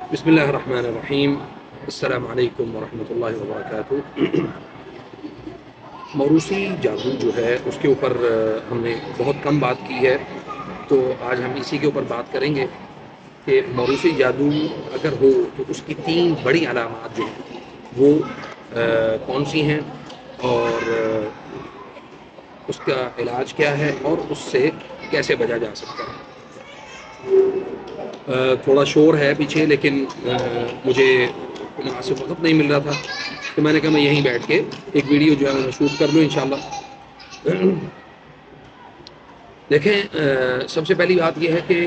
बिस्मिल्लाहिर्रहमानिर्रहीम। अस्सलामु अलैकुम वरहमतुल्लाहि वबरकातुहू। मौरूसी जादू जो है उसके ऊपर हमने बहुत कम बात की है, तो आज हम इसी के ऊपर बात करेंगे कि मौरूसी जादू अगर हो तो उसकी 3 बड़ी अलामात जो हैं वो कौन सी हैं और उसका इलाज क्या है और उससे कैसे बचा जा सकता है। थोड़ा शोर है पीछे, लेकिन मुझे मुनासिब वक्त नहीं मिल रहा था, तो मैंने कहा मैं यहीं बैठ के एक वीडियो जो है मैं शूट कर लूँ इंशाल्लाह। देखें, सबसे पहली बात यह है कि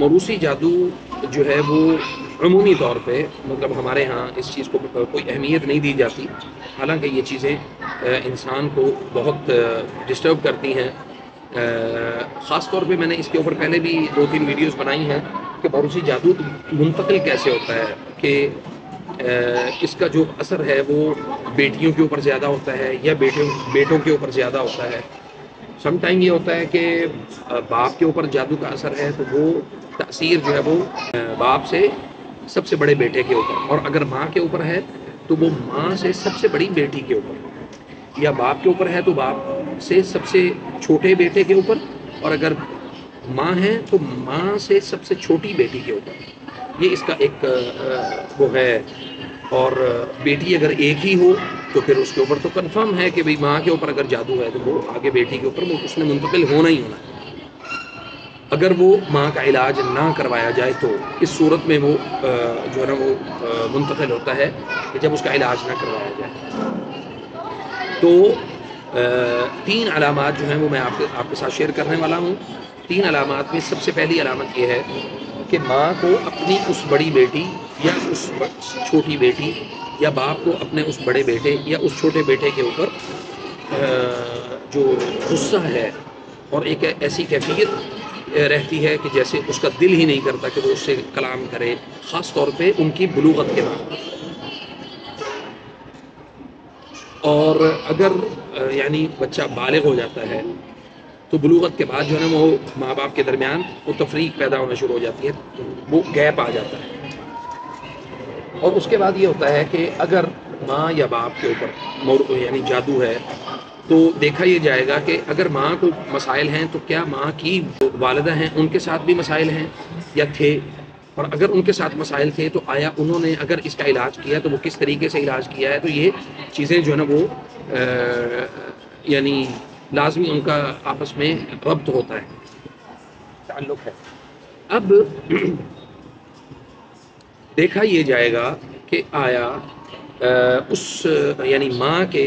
मौरूसी जादू जो है वो अमूमी तौर पे मतलब हमारे यहाँ इस चीज़ को कोई अहमियत नहीं दी जाती, हालांकि ये चीज़ें इंसान को बहुत डिस्टर्ब करती हैं। ख़ास तौर पे मैंने इसके ऊपर पहले भी 2-3 वीडियोस बनाई हैं कि मौरूसी जादू मुंतकिल कैसे होता है, कि इसका जो असर है वो बेटियों के ऊपर ज़्यादा होता है या बेटों के ऊपर ज़्यादा होता है। सम टाइम ये होता है कि बाप के ऊपर जादू का असर है तो वो तासीर जो है वो बाप से सबसे बड़े बेटे के ऊपर, और अगर माँ के ऊपर है तो वो माँ से सबसे बड़ी बेटी के ऊपर, या बाप के ऊपर है तो बाप से सबसे छोटे बेटे के ऊपर, और अगर माँ है तो माँ से सबसे छोटी बेटी के ऊपर। ये इसका एक वो है। और बेटी अगर एक ही हो तो फिर उसके ऊपर तो कंफर्म है कि भाई माँ के ऊपर अगर जादू है तो वो आगे बेटी के ऊपर वो उसने मुंतकिल होना ही होना है। अगर वो माँ का इलाज ना करवाया जाए तो इस सूरत में वो जो है ना वो मुंतकिल होता है कि जब उसका इलाज ना करवाया जाए। तो 3 अलामात जो हैं वो मैं आपके साथ शेयर करने वाला हूँ। 3 अलामात में सबसे पहली अलामत ये है कि माँ को अपनी उस बड़ी बेटी या उस छोटी बेटी, या बाप को अपने उस बड़े बेटे या उस छोटे बेटे के ऊपर जो गुस्सा है और एक ऐसी कैफियत रहती है कि जैसे उसका दिल ही नहीं करता कि वो उससे कलाम करे, ख़ास तौर पे उनकी बुलूगत के बाद। और अगर यानी बच्चा बालिग हो जाता है तो बुलूगत के बाद जो है ना वो माँ बाप के दरमियान वो तफरीक पैदा होना शुरू हो जाती है, वो गैप आ जाता है। और उसके बाद ये होता है कि अगर माँ या बाप के ऊपर यानी जादू है तो देखा ये जाएगा कि अगर माँ को मसाइल हैं तो क्या माँ की जो वालिदा हैं उनके साथ भी मसाइल हैं या थे, और अगर उनके साथ मसाइल थे तो आया उन्होंने अगर इसका इलाज किया तो वो किस तरीके से इलाज किया है। तो ये चीज़ें जो है ना वो यानी लाजमी उनका आपस में रब्त होता है, ताल्लुक है। अब देखा ये जाएगा कि आया उस यानी माँ के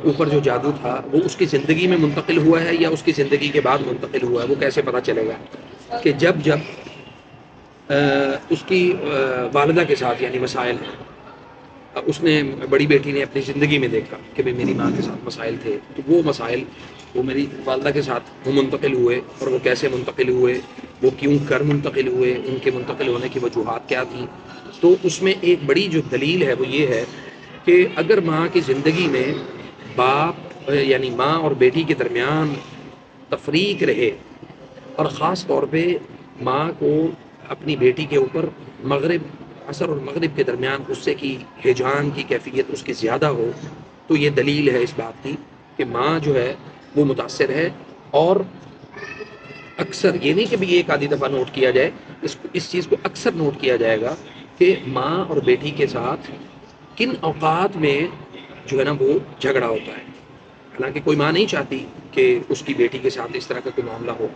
ऊपर जो जादू था वो उसकी ज़िंदगी में मुंतकिल हुआ है या उसकी ज़िंदगी के बाद मुंतकिल हुआ है। वो कैसे पता चलेगा कि जब जब उसकी वालिदा के साथ यानी मसाइल हैं, उसने बड़ी बेटी ने अपनी ज़िंदगी में देखा कि भाई मेरी माँ के साथ मसाइल थे, तो वो मसाइल वो मेरी वालिदा के साथ वो मुंतकिल हुए, और वो कैसे मुंतकिल हुए, वो क्यों कर मुंतकिल हुए, उनके मुंतकिल होने की वजूहात क्या थी। तो उसमें एक बड़ी जो दलील है वो ये है कि अगर माँ की ज़िंदगी में बाप यानी माँ और बेटी के दरमियान तफरीक रहे, और ख़ास तौर पे माँ को अपनी बेटी के ऊपर मगरिब असर और मगरिब के दरमियान गुस्से की हिजान की कैफियत उसकी ज़्यादा हो, तो ये दलील है इस बात की कि माँ जो है वो मुतासर है। और अक्सर ये नहीं कि भी एक आधी दफ़ा नोट किया जाए, इस चीज़ को अक्सर नोट किया जाएगा कि माँ और बेटी के साथ किन औकात में जो है ना वो झगड़ा होता है। हालांकि कोई माँ नहीं चाहती कि उसकी बेटी के साथ इस तरह का कोई मामला हो,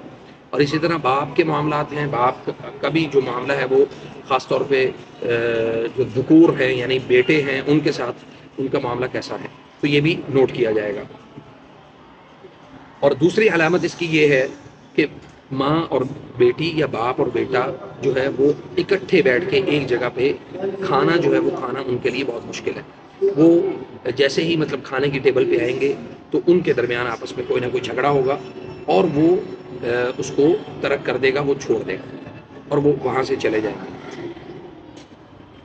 और इसी तरह बाप के मामलात हैं, बाप का भी जो मामला है वो ख़ास तौर पे जो ذکور हैं यानी बेटे हैं उनके साथ उनका मामला कैसा है, तो ये भी नोट किया जाएगा। और दूसरी अलामत इसकी ये है कि माँ और बेटी या बाप और बेटा जो है वो इकट्ठे बैठ के एक जगह पे खाना जो है वो खाना उनके लिए बहुत मुश्किल है। वो जैसे ही मतलब खाने की टेबल पे आएंगे तो उनके दरमियान आपस में कोई ना कोई झगड़ा होगा, और वो उसको तर्क कर देगा, वो छोड़ देगा और वो वहाँ से चले जाएंगे।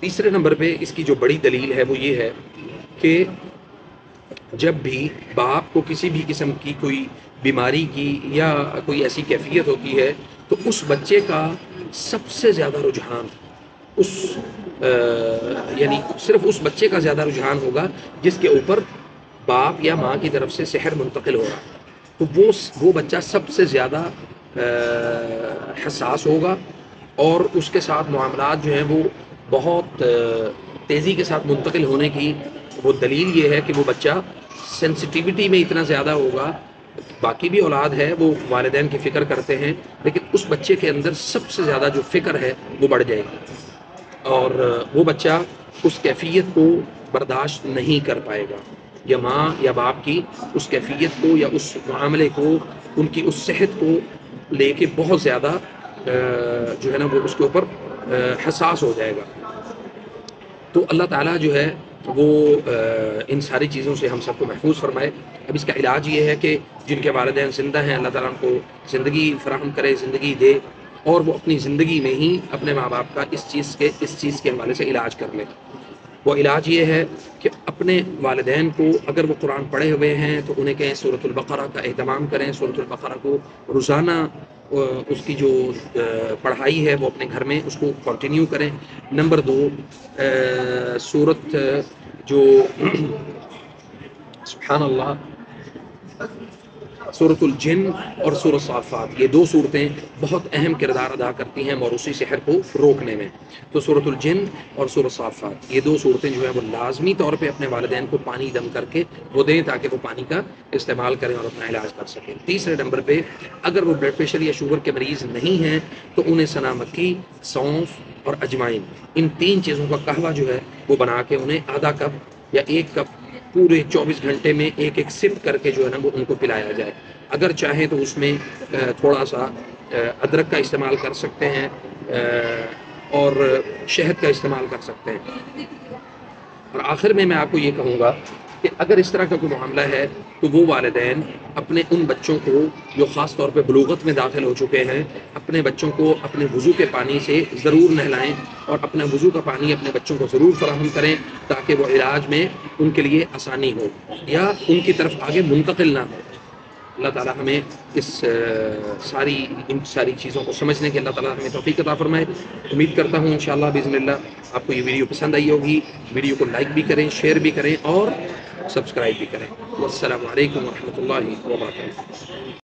तीसरे नंबर पे इसकी जो बड़ी दलील है वो ये है कि जब भी बाप को किसी भी किस्म की कोई बीमारी की या कोई ऐसी कैफियत होती है तो उस बच्चे का सबसे ज़्यादा रुझान اس یعنی صرف اس بچے کا زیادہ رجحان ہوگا جس کے اوپر باپ یا ماں کی طرف سے سحر منتقل ہو رہا ہے، تو وہ بچہ سب سے زیادہ حساس ہوگا، اور اس کے ساتھ معاملات جو ہیں وہ بہت تیزی کے ساتھ منتقل ہونے کی وہ دلیل یہ ہے کہ وہ بچہ سینسٹیوٹی میں اتنا زیادہ ہوگا۔ باقی بھی اولاد ہے وہ والدین کی فکر کرتے ہیں، لیکن اس بچے کے اندر سب سے زیادہ جو فکر ہے وہ بڑھ جائے گی، اور وہ بچہ اس کیفیت کو برداشت نہیں کر پائے گا، یا ماں یا باپ کی اس کیفیت کو یا اس معاملے کو، ان کی اس صحت کو لے کے بہت زیادہ جو ہے نا وہ اس کے اوپر حساس ہو جائے گا۔ تو اللہ تعالیٰ جو ہے وہ ان ساری چیزوں سے ہم سب کو محفوظ فرمائے۔ اب اس کا علاج یہ ہے کہ جن کے والدین زندہ ہیں اللہ تعالیٰ ان کو زندگی فراہم کرے، زندگی دے، اور وہ اپنی زندگی میں ہی اپنے ماں باپ کا اس چیز کے حوالے سے علاج کر لیں۔ وہ علاج یہ ہے کہ اپنے والدین کو اگر وہ قرآن پڑھے ہوئے ہیں تو انہیں کہیں سورۃ البقرہ کا اہتمام کریں، سورۃ البقرہ کو روزانہ اس کی جو پڑھائی ہے وہ اپنے گھر میں اس کو کنٹینیو کریں۔ نمبر 2، سورت جو سبحان اللہ، سورۃ الجن اور سورۃ صافات، یہ دو صورتیں بہت اہم کردار ادا کرتی ہیں موروثی سحر کو روکنے میں۔ تو سورۃ الجن اور سورۃ صافات، یہ دو صورتیں جو ہیں وہ لازمی طور پہ اپنے والدین کو پانی دم کر کے وہ دیں تاکہ وہ پانی کا استعمال کریں اور اپنا علاج کر سکیں۔ تیسرے نمبر پہ اگر وہ بلڈ پریشر یا شوگر کے مریض نہیں ہیں تو انہیں سنا مکی، سونف اور اجوائن، ان 3 چیزوں کا قہوہ جو ہے وہ بنا کے انہیں آدھا کپ یا 1 کپ پورے 24 گھنٹے میں ایک سپ کر کے جو ہے نا وہ ان کو پلایا جائے۔ اگر چاہیں تو اس میں تھوڑا سا ادرک کا استعمال کر سکتے ہیں، اور شہد کا استعمال کر سکتے ہیں۔ اور آخر میں آپ کو یہ کہوں گا کہ اگر اس طرح کا کوئی معاملہ ہے تو وہ والدین اپنے ان بچوں کو جو خاص طور پہ بلوغت میں داخل ہو چکے ہیں، اپنے بچوں کو اپنے وضو کے پانی سے ضرور نہلائیں، اور اپنے وضو کا پانی اپنے بچوں کو ضرور فراہم کریں تاکہ وہ علاج میں ان کے لیے آسانی ہو یا ان کی طرف آگے منتقل نہ ہو۔ اللہ تعالیٰ ہمیں ان ساری چیزوں کو سمجھنے کے اللہ تعالیٰ ہمیں توفیق عطا فرمائے۔ امید کرتا ہوں انشاءاللہ باذن اللہ آپ کو یہ ویڈیو پسند آئی ہوگی۔ ویڈیو کو لائک بھی کریں، شیئر بھی کریں اور سبسکرائب بھی کریں۔ والسلام علیکم ورحمۃ اللہ وبرکاتہ۔